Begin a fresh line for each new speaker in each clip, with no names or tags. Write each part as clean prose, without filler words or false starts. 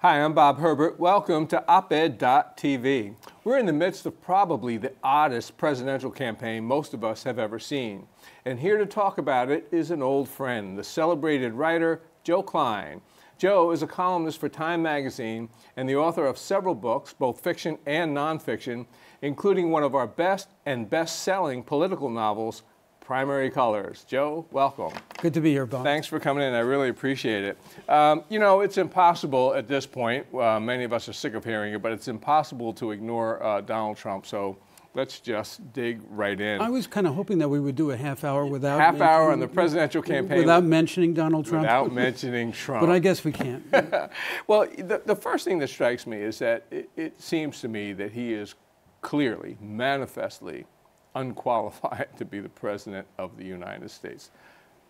Hi, I'm Bob Herbert. Welcome to OpEd.tv. We're in the midst of probably the oddest presidential campaign most of us have ever seen. And here to talk about it is an old friend, the celebrated writer Joe Klein. Joe is a columnist for Time magazine and the author of several books, both fiction and nonfiction, including one of our best and best-selling political novels, Primary Colors. Joe, welcome.
Good to be here, Bob.
Thanks for coming in. I really appreciate it. You know, it's impossible at this point. Many of us are sick of hearing it, but it's impossible to ignore Donald Trump. So let's just dig right in.
I was kind of hoping that we would do a half hour without
on the presidential campaign
without mentioning Donald Trump.
Without mentioning Trump.
But I guess we can't.
Well, the first thing that strikes me is that it seems to me that he is clearly, manifestly unqualified to be the president of the United States.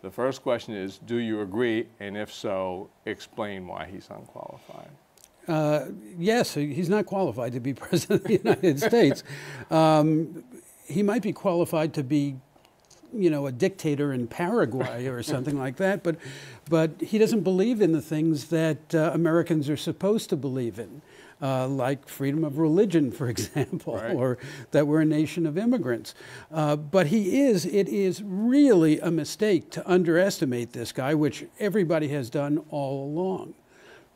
The first question is, do you agree? And if so, explain why he's unqualified.
Yes, he's not qualified to be president of the United States. He might be qualified to be, you know, a dictator in Paraguay or something like that, but he doesn't believe in the things that Americans are supposed to believe in. Like freedom of religion, for example,
right,
or that we're a nation of immigrants. But it is really a mistake to underestimate this guy, which everybody has done all along.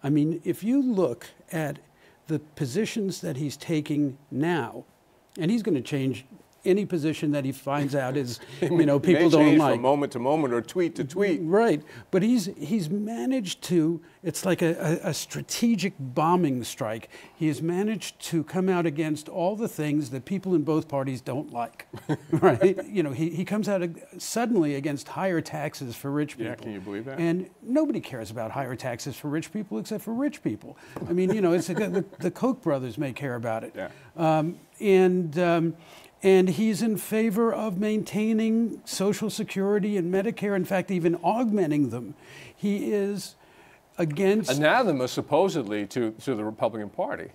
I mean, if you look at the positions that he's taking now, and he's going to change any position that he finds out is, you know, people don't like.
From moment to moment or tweet to tweet.
Right, but he's managed to, it's like a strategic bombing strike. He has managed to come out against all the things that people in both parties don't like, right? You know, he comes out suddenly against higher taxes for rich people.
Yeah, can you believe that?
And nobody cares about higher taxes for rich people except for rich people. I mean, you know, it's the Koch brothers may care about it.
Yeah.
And he's in favor of maintaining Social Security and Medicare, in fact, even augmenting them. He is against
anathema, supposedly, to the Republican Party,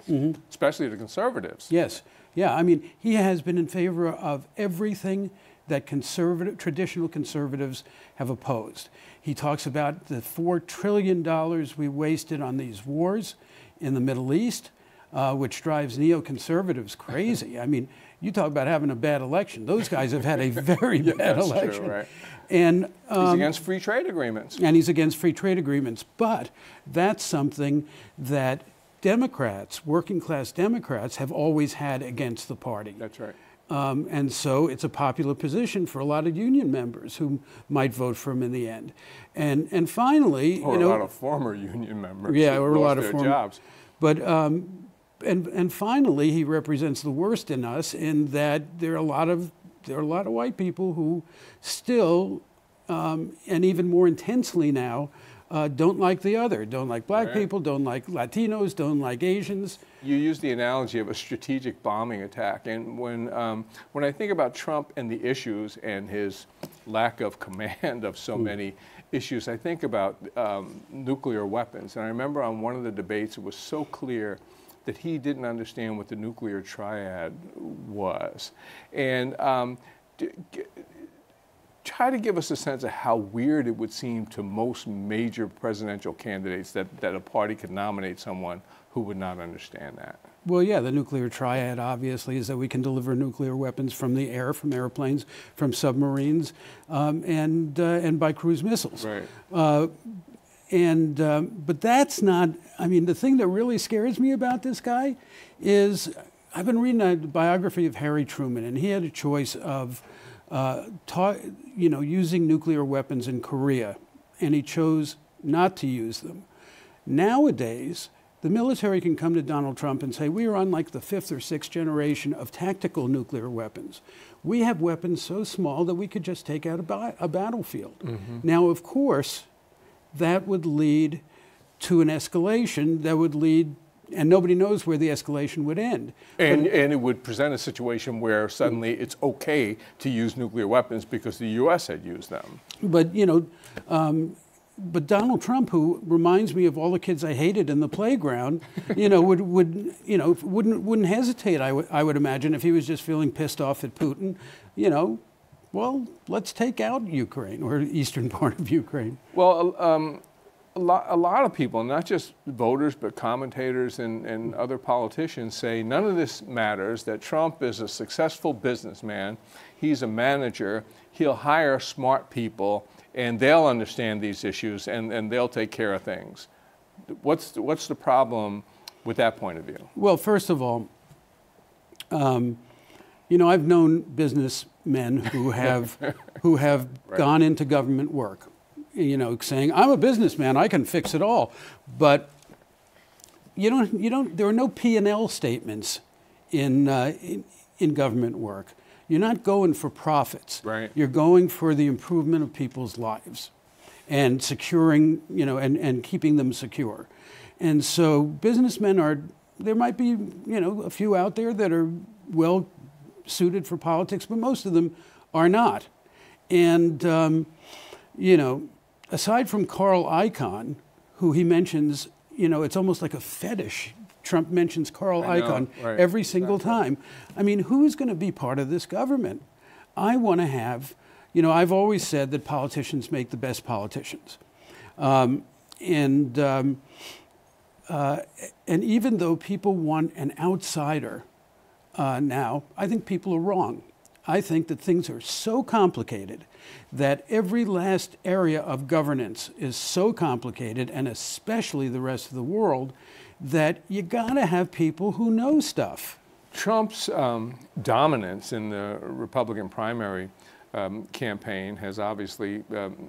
especially the conservatives.
Yes. Yeah, I mean, he has been in favor of everything that traditional conservatives have opposed. He talks about the $4 trillion we wasted on these wars in the Middle East, which drives neoconservatives crazy. I mean, you talk about having a bad election. Those guys have had a very bad election.
True, right.
And
he's against free trade agreements.
And he's against free trade agreements. But that's something that Democrats, working class Democrats, have always had against the party.
That's right.
And so it's a popular position for a lot of union members who might vote for him in the end. And finally,
or a lot of former union members.
Yeah,
who
or a lot
lost
of
their
former
jobs.
But and finally, he represents the worst in us in that there are a lot of white people who still, and even more intensely now, don't like the other, don't like black people, don't like Latinos, don't like Asians.
You use the analogy of a strategic bombing attack, and when I think about Trump and the issues and his lack of command of so many issues, I think about nuclear weapons. And I remember on one of the debates, it was so clear that he didn't understand what the nuclear triad was. And try to give us a sense of how weird it would seem to most major presidential candidates that a party could nominate someone who would not understand that.
Well, yeah, the nuclear triad, obviously, is that we can deliver nuclear weapons from the air, from airplanes, from submarines, and by cruise missiles.
Right.
But that's not, I mean, the thing that really scares me about this guy is, I've been reading a biography of Harry Truman, and he had a choice of using nuclear weapons in Korea, and he chose not to use them. Nowadays, the military can come to Donald Trump and say, we are on like the 5th or 6th generation of tactical nuclear weapons. We have weapons so small that we could just take out a battlefield. Now, of course, that would lead to an escalation that would lead, and nobody knows where the escalation would end.
And it would present a situation where suddenly it's okay to use nuclear weapons because the U.S. had used them.
But, you know, but Donald Trump, who reminds me of all the kids I hated in the playground, you know, wouldn't hesitate, I would imagine, if he was just feeling pissed off at Putin, you know, well, let's take out Ukraine or eastern part of Ukraine.
Well, a lot of people, not just voters, but commentators and other politicians say none of this matters, that Trump is a successful businessman, he's a manager, he'll hire smart people, and they'll understand these issues, and they'll take care of things. What's the problem with that point of view?
Well, first of all, you know, I've known businessmen who have right. gone into government work, you know, saying, I'm a businessman, I can fix it all. But there are no P&L statements in government work. You're not going for profits.
Right.
You're going for the improvement of people's lives and securing, you know, and keeping them secure. And so businessmen there might be, you know, a few out there that are well suited for politics, but most of them are not. And, you know, aside from Carl Icahn, who he mentions, you know, it's almost like a fetish. Trump mentions Carl Icahn
right.
every single time. I mean, who's going to be part of this government? I want to have, you know, I've always said that politicians make the best politicians. And even though people want an outsider now, I think people are wrong. I think that things are so complicated that every last area of governance is so complicated, and especially the rest of the world, that you gotta have people who know stuff.
Trump's dominance in the Republican primary campaign has obviously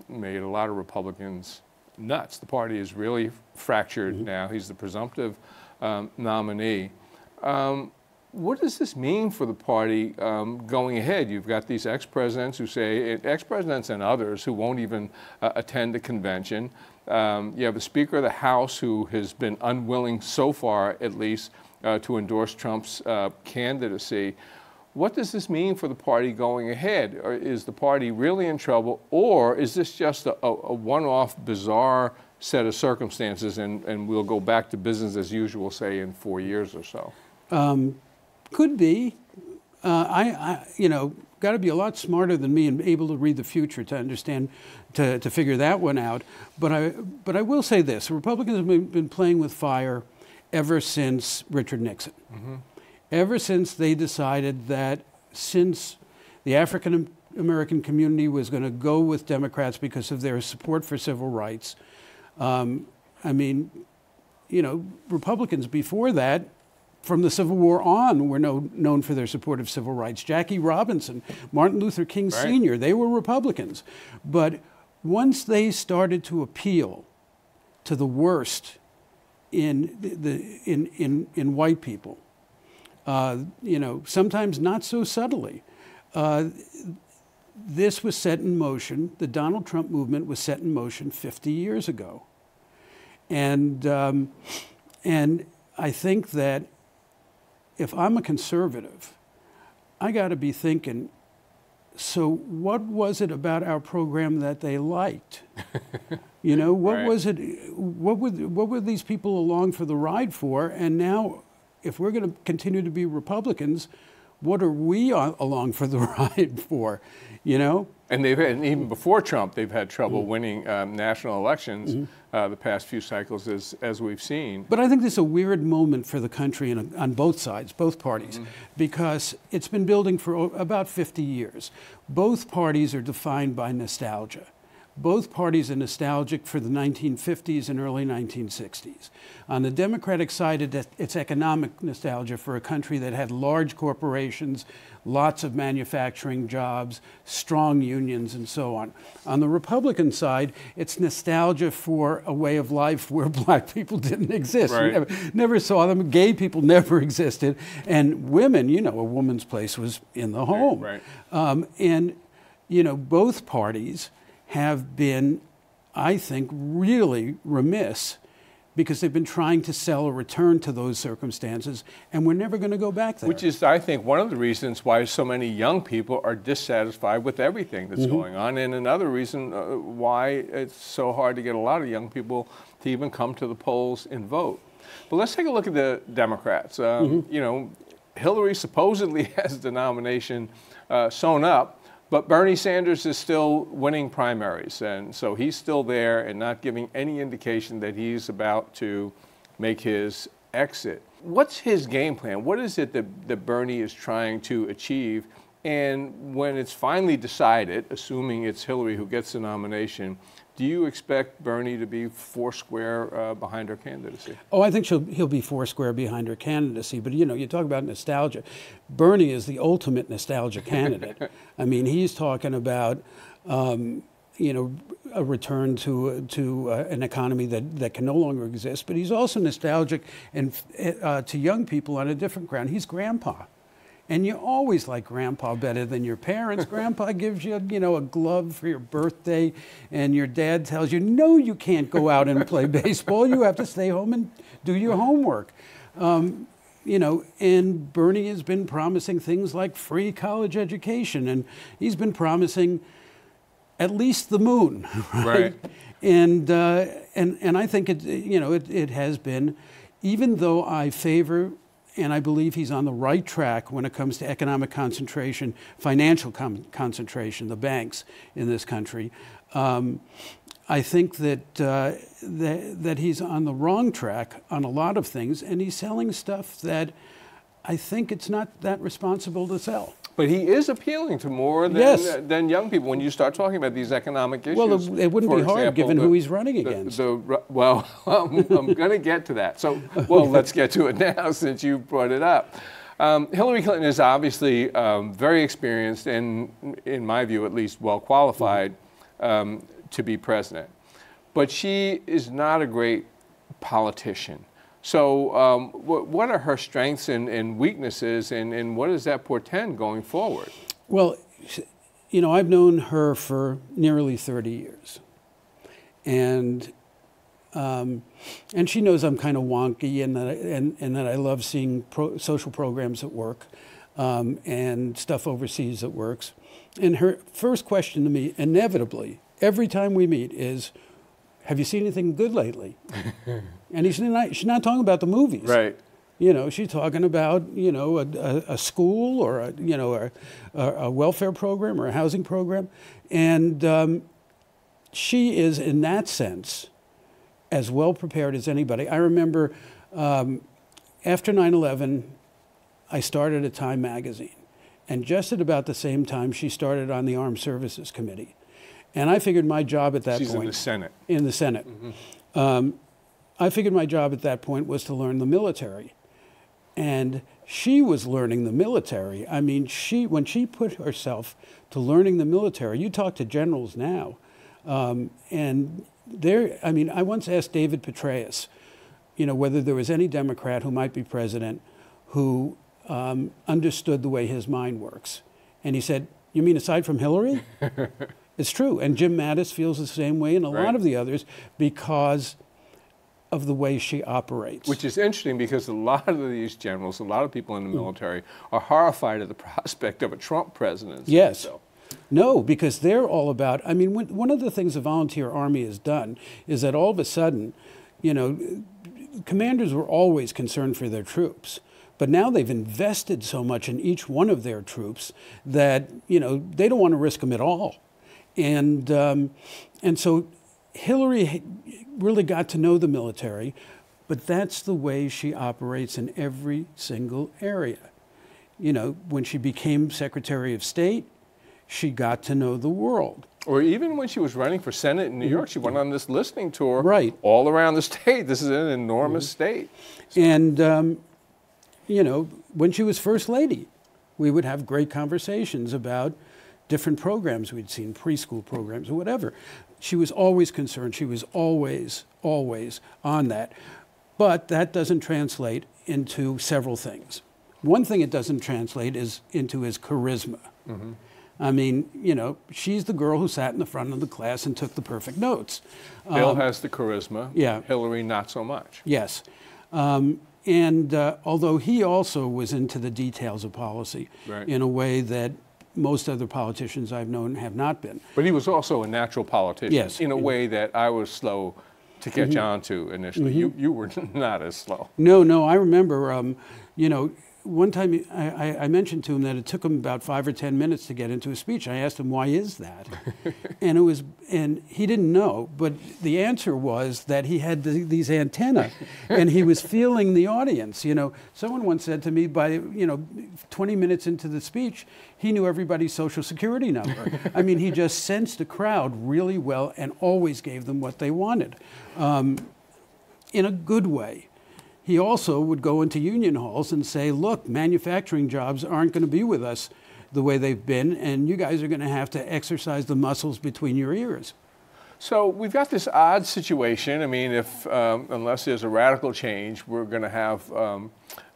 made a lot of Republicans nuts. The party is really fractured now. He's the presumptive nominee. What does this mean for the party going ahead? You've got these ex-presidents who say, ex-presidents and others who won't even attend the convention. You have the Speaker of the House who has been unwilling so far, at least, to endorse Trump's candidacy. What does this mean for the party going ahead? Or is the party really in trouble, or is this just a one-off bizarre set of circumstances and we'll go back to business as usual, say, in 4 years or so?
Could be. You know, got to be a lot smarter than me and able to read the future to understand, to figure that one out. But I will say this: Republicans have been playing with fire ever since Richard Nixon. Mm-hmm. Ever since they decided that since the African American community was going to go with Democrats because of their support for civil rights. I mean, you know, Republicans before that, from the Civil War on, were known for their support of civil rights. Jackie Robinson, Martin Luther King Sr., they were Republicans. But once they started to appeal to the worst in white people, you know, sometimes not so subtly, this was set in motion. The Donald Trump movement was set in motion 50 years ago. And I think that if I'm a conservative, I got to be thinking, so what was it about our program that they liked? You know, what was it? What were these people along for the ride for? And now, if we're going to continue to be Republicans, what are we along for the ride for? You know?
And even before Trump, they've had trouble winning national elections the past few cycles, as we've seen.
But I think this is a weird moment for the country on both sides, both parties, because it's been building for about 50 years. Both parties are defined by nostalgia. Both parties are nostalgic for the 1950s and early 1960s. On the Democratic side, it's economic nostalgia for a country that had large corporations, lots of manufacturing jobs, strong unions, and so on. On the Republican side, it's nostalgia for a way of life where black people didn't exist.
Right.
We never saw them. Gay people never existed. And women, you know, a woman's place was in the home.
Right.
And, you know, both parties have been, I think, really remiss because they've been trying to sell a return to those circumstances, and we're never going to go back there.
Which is, I think, one of the reasons why so many young people are dissatisfied with everything that's going on, and another reason why it's so hard to get a lot of young people to even come to the polls and vote. But let's take a look at the Democrats. You know, Hillary supposedly has the nomination sewn up, But Bernie Sanders is still winning primaries, and so he's still there and not giving any indication that he's about to make his exit. What's his game plan? What is it that Bernie is trying to achieve? And when it's finally decided, assuming it's Hillary who gets the nomination, do you expect Bernie to be foursquare behind her candidacy?
Oh, I think he'll be foursquare behind her candidacy. But, you know, you talk about nostalgia. Bernie is the ultimate nostalgia candidate. I mean, he's talking about, you know, a return to an economy that can no longer exist. But he's also nostalgic and to young people on a different ground. He's grandpa. And you always like grandpa better than your parents. Grandpa gives you, you know, a glove for your birthday, and your dad tells you, no, you can't go out and play baseball. You have to stay home and do your homework. You know, and Bernie has been promising things like free college education, and he's been promising at least the moon, right? And I think it has been, even though I favor. And I believe he's on the right track when it comes to economic concentration, financial concentration, the banks in this country. I think that he's on the wrong track on a lot of things, and he's selling stuff that I think it's not that responsible to sell.
But he is appealing to more than young people when you start talking about these economic issues.
Well, it wouldn't be hard given who he's running against.
Well, I'm going to get to that. So, well, let's get to it now since you brought it up. Hillary Clinton is obviously very experienced and, in my view at least, well qualified to be president. But she is not a great politician. So what are her strengths and weaknesses, and what does that portend going forward?
Well, you know, I've known her for nearly 30 years. And she knows I'm kind of wonky and that I love seeing social programs at work and stuff overseas that works. And her first question to me, inevitably, every time we meet is, have you seen anything good lately? And she's not talking about the movies.
Right.
You know, she's talking about, you know, a school or, a welfare program or a housing program. And she is, in that sense, as well prepared as anybody. I remember after 9/11, I started at Time magazine. And just at about the same time, she started on the Armed Services Committee. And I figured my job at that point...
She's in the Senate.
In the Senate. Mm-hmm. I figured my job at that point was to learn the military. And she was learning the military. I mean, when she put herself to learning the military, you talk to generals now, and I once asked David Petraeus, you know, whether there was any Democrat who might be president who understood the way his mind works. And he said, you mean aside from Hillary? It's true. And Jim Mattis feels the same way, and a lot of the others, because of the way she operates.
Which is interesting because a lot of these generals, a lot of people in the military are horrified at the prospect of a Trump presidency.
Yes.
So.
No, because they're all about, I mean, one of the things the volunteer army has done is that all of a sudden, you know, commanders were always concerned for their troops. But now they've invested so much in each one of their troops that, you know, they don't want to risk them at all. And so Hillary really got to know the military, but that's the way she operates in every single area. You know, when she became Secretary of State, she got to know the world.
Or even when she was running for Senate in New York, she went on this listening tour all around the state. This is an enormous state. So.
And, you know, when she was First Lady, we would have great conversations about different programs we'd seen, preschool programs or whatever. She was always concerned. She was always on that. But that doesn't translate into several things. One thing it doesn't translate into is charisma. Mm-hmm. I mean, you know, she's the girl who sat in the front of the class and took the perfect notes.
Bill has the charisma.
Yeah.
Hillary, not so much.
Yes. And although he also was into the details of policy in a way that most other politicians I've known have not been.
But he was also a natural politician in a way that I was slow to catch on to initially. You were not as slow.
No, I remember, you know, one time I mentioned to him that it took him about 5 or 10 minutes to get into a speech. I asked him, why is that? and he didn't know, but the answer was that he had these antennae and he was feeling the audience. You know, someone once said to me, by 20 minutes into the speech, he knew everybody's social security number. I mean, he just sensed a crowd really well and always gave them what they wanted, in a good way. He also would go into union halls and say, look, manufacturing jobs aren't going to be with us the way they've been, and you guys are going to have to exercise the muscles between your ears.
So we've got this odd situation. I mean, if unless there's a radical change, we're going to have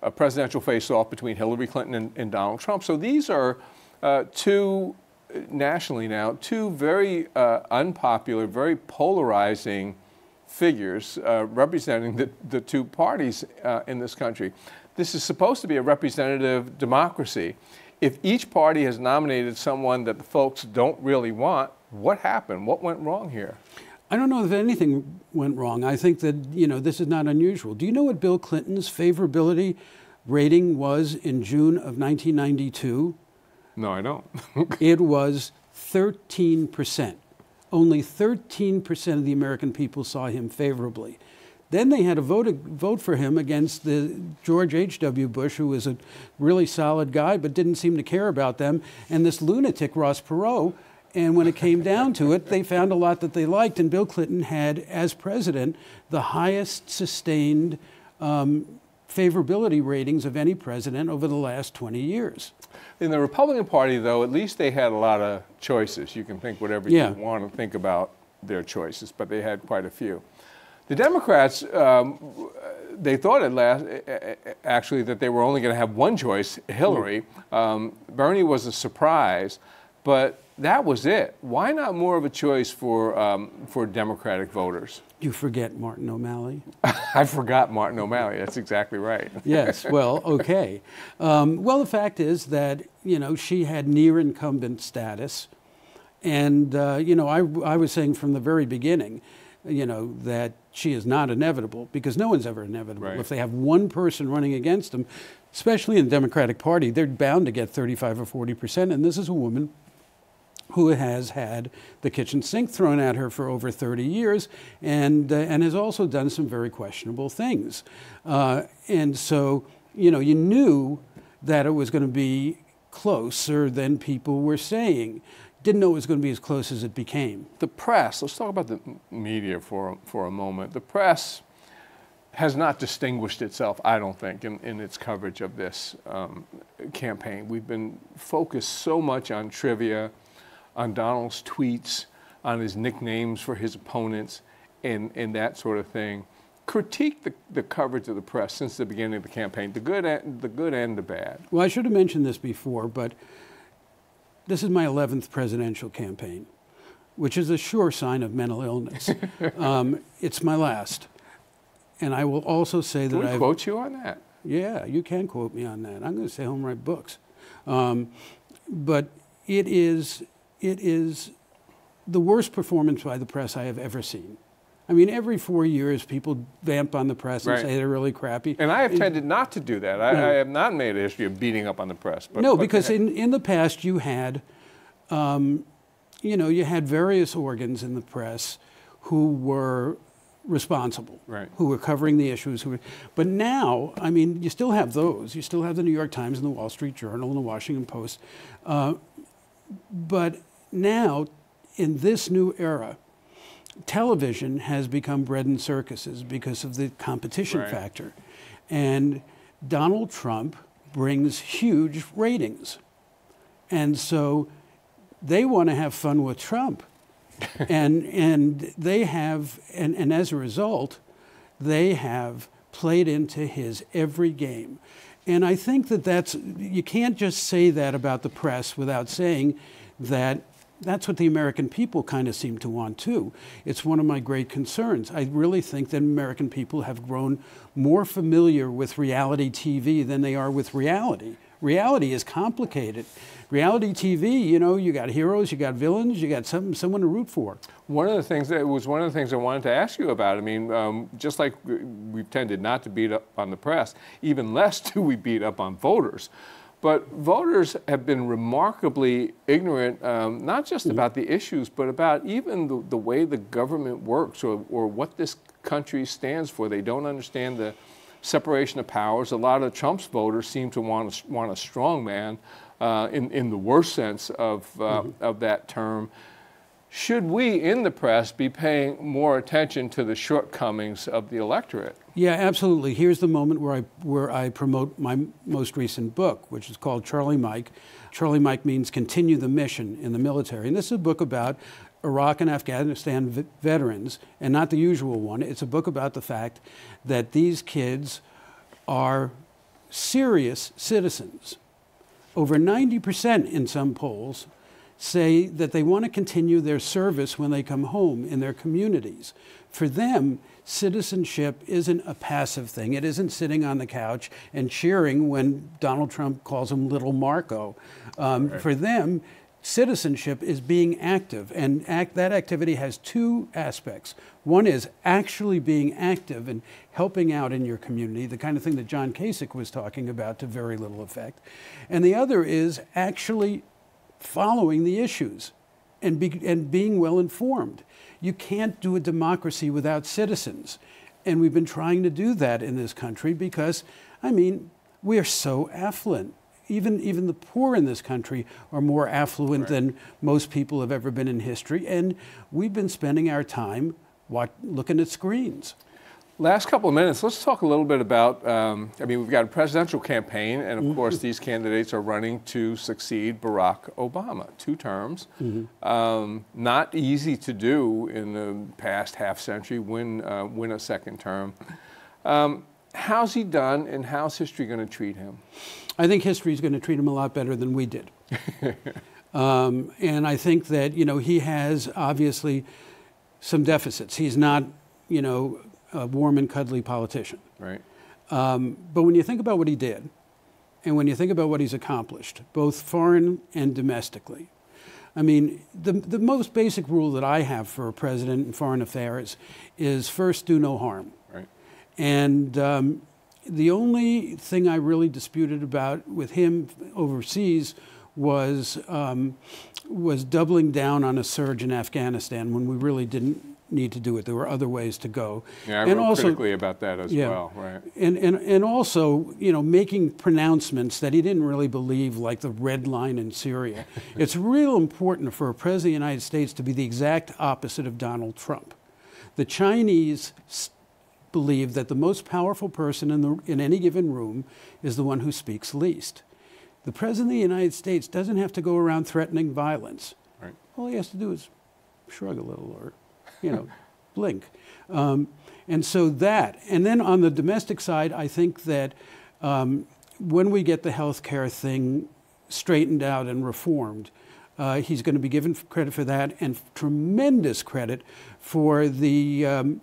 a presidential face-off between Hillary Clinton and Donald Trump. So these are nationally now, two very unpopular, very polarizing figures representing the two parties in this country. This is supposed to be a representative democracy. If each party has nominated someone that the folks don't really want, what happened? What went wrong here?
I don't know if anything went wrong. I think that, this is not unusual. Do you know what Bill Clinton's favorability rating was in June of 1992?
No, I don't.
It was 13%. Only 13% of the American people saw him favorably. Then they had a vote for him against the George H.W. Bush, who was a really solid guy but didn't seem to care about them, and this lunatic Ross Perot. And when it came down to it, they found a lot that they liked, and Bill Clinton had, as president, the highest sustained favorability ratings of any president over the last 20 years.
In the Republican Party, though, at least they had a lot of choices. You can think whatever you want to think about their choices, but they had quite a few. The Democrats, they thought at last, actually, that they were only going to have one choice, Hillary. Bernie was a surprise, but that was it. Why not more of a choice for Democratic voters?
You forget Martin O'Malley?
I forgot Martin O'Malley. That's exactly right.
Yes, well, okay. Well, the fact is that, she had near incumbent status. And, I was saying from the very beginning, that she is not inevitable, because no one's ever inevitable.
Right.
If they have one person running against them, especially in the Democratic Party, they're bound to get 35 or 40%. And this is a woman who has had the kitchen sink thrown at her for over 30 years and has also done some very questionable things. And so, you knew that it was going to be closer than people were saying. Didn't know it was going to be as close as it became.
The press, let's talk about the media for a moment. The press has not distinguished itself, I don't think, in its coverage of this campaign. We've been focused so much on trivia, on Donald's tweets, on his nicknames for his opponents, and that sort of thing. Critique the coverage of the press since the beginning of the campaign, the good and the bad.
Well, I should have mentioned this before, but this is my 11th presidential campaign, which is a sure sign of mental illness. It's my last. And I will also say that
Can we quote you on that?
Yeah, you can quote me on that. I'm going to stay home and write books. But it is the worst performance by the press I have ever seen. I mean, every 4 years, people vamp on the press and say they're really crappy.
And I have tended not to do that. I have not made a history of beating up on the press.
No, because in the past, you had, you had various organs in the press who were responsible, who were covering the issues. But now, I mean, you still have those. You still have the New York Times and the Wall Street Journal and the Washington Post. But now, in this new era, television has become bread and circuses because of the competition factor. And Donald Trump brings huge ratings. And so they want to have fun with Trump. and they have, and as a result, they have played into his every game. And I think that you can't just say that about the press without saying that that's what the American people kind of seem to want too. It's one of my great concerns. I really think that American people have grown more familiar with reality TV than they are with reality. Reality is complicated. Reality TV, you know, you got heroes, you got villains, you got someone to root for.
One of the things I wanted to ask you about. I mean, just like we've tended not to beat up on the press, even less do we beat up on voters. But voters have been remarkably ignorant, not just about the issues, but about even the way the government works or what this country stands for. They don't understand the separation of powers. A lot of Trump's voters seem to want a strong man in the worst sense of that term. Should we in the press be paying more attention to the shortcomings of the electorate?
Yeah, absolutely. Here's the moment where I promote my most recent book, which is called Charlie Mike. Charlie Mike means continue the mission in the military. And this is a book about Iraq and Afghanistan veterans, and not the usual one. It's a book about the fact that these kids are serious citizens. Over 90% in some polls say that they want to continue their service when they come home in their communities. For them, citizenship isn't a passive thing. It isn't sitting on the couch and cheering when Donald Trump calls him Little Marco.
Right.
For them, citizenship is being active, and that activity has two aspects. One is actually being active and helping out in your community, the kind of thing that John Kasich was talking about to very little effect. And the other is actually following the issues and being well informed. You can't do a democracy without citizens. And we've been trying to do that in this country because, I mean, we are so affluent. Even the poor in this country are more affluent than most people have ever been in history. And we've been spending our time looking at screens.
Last couple of minutes, let's talk a little bit about, I mean, we've got a presidential campaign, and of course these candidates are running to succeed Barack Obama, 2 terms. Not easy to do in the past half century, win a second term. How's he done, and how's history going to treat him?
I think history is going to treat him a lot better than we did. And I think that, you know, he has obviously some deficits. He's not, you know, a warm and cuddly politician.
Right.
But when you think about what he did, and when you think about what he's accomplished, both foreign and domestically, I mean, the most basic rule that I have for a president in foreign affairs is first, do no harm.
Right.
And the only thing I really disputed about with him overseas was doubling down on a surge in Afghanistan when we really didn't need to do it. There were other ways to go.
Yeah, I wrote critically about that as well, right.
And also, you know, making pronouncements that he didn't really believe, like the red line in Syria. It's real important for a president of the United States to be the exact opposite of Donald Trump. The Chinese believe that the most powerful person in any given room is the one who speaks least. The President of the United States doesn't have to go around threatening violence.
Right.
All he has to do is shrug a little or, you know, blink. And so that, and then on the domestic side, I think that when we get the health care thing straightened out and reformed, he's going to be given credit for that and tremendous credit for the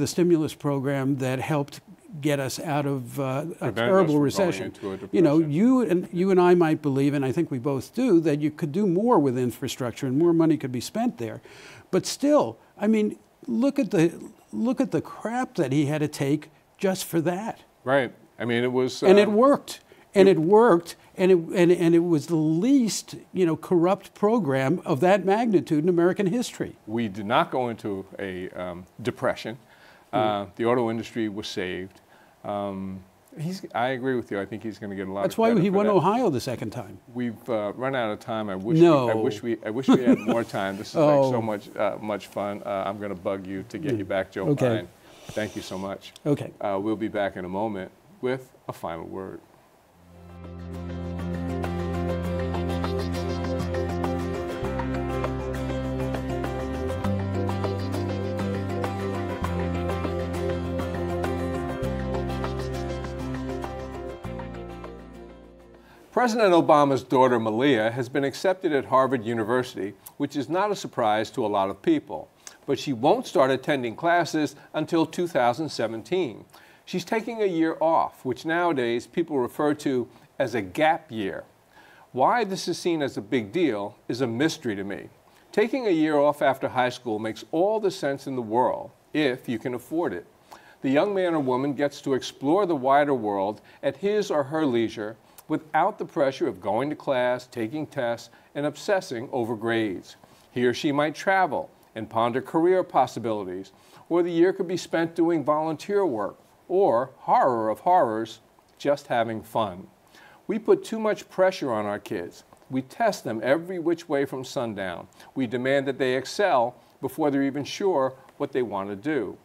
stimulus program that helped get us out of a terrible recession. You know, you and I might believe, and I think we both do, that you could do more with infrastructure and more money could be spent there. But still, I mean, look at the crap that he had to take just for that.
Right. I mean, it was.
And it worked. And it worked. And it was the least, you know, corrupt program of that magnitude in American history.
We did not go into a depression. The auto industry was saved. I agree with you. I think he's going to get a lot.
That's why he won Ohio the second time.
We've run out of time. I wish we had more time. This is like so much fun. I'm going to bug you to get you back, Joe Pyne. Thank you so much.
Okay.
We'll be back in a moment with a final word. President Obama's daughter, Malia, has been accepted at Harvard University, which is not a surprise to a lot of people. But she won't start attending classes until 2017. She's taking a year off, which nowadays people refer to as a gap year. Why this is seen as a big deal is a mystery to me. Taking a year off after high school makes all the sense in the world, if you can afford it. The young man or woman gets to explore the wider world at his or her leisure without the pressure of going to class, taking tests, and obsessing over grades. He or she might travel and ponder career possibilities, or the year could be spent doing volunteer work, or, horror of horrors, just having fun. We put too much pressure on our kids. We test them every which way from sundown. We demand that they excel before they're even sure what they want to do.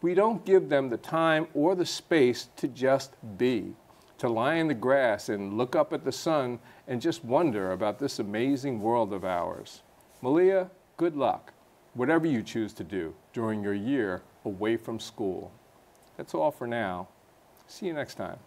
We don't give them the time or the space to just be, to lie in the grass and look up at the sun and just wonder about this amazing world of ours. Malia, good luck, whatever you choose to do during your year away from school. That's all for now. See you next time.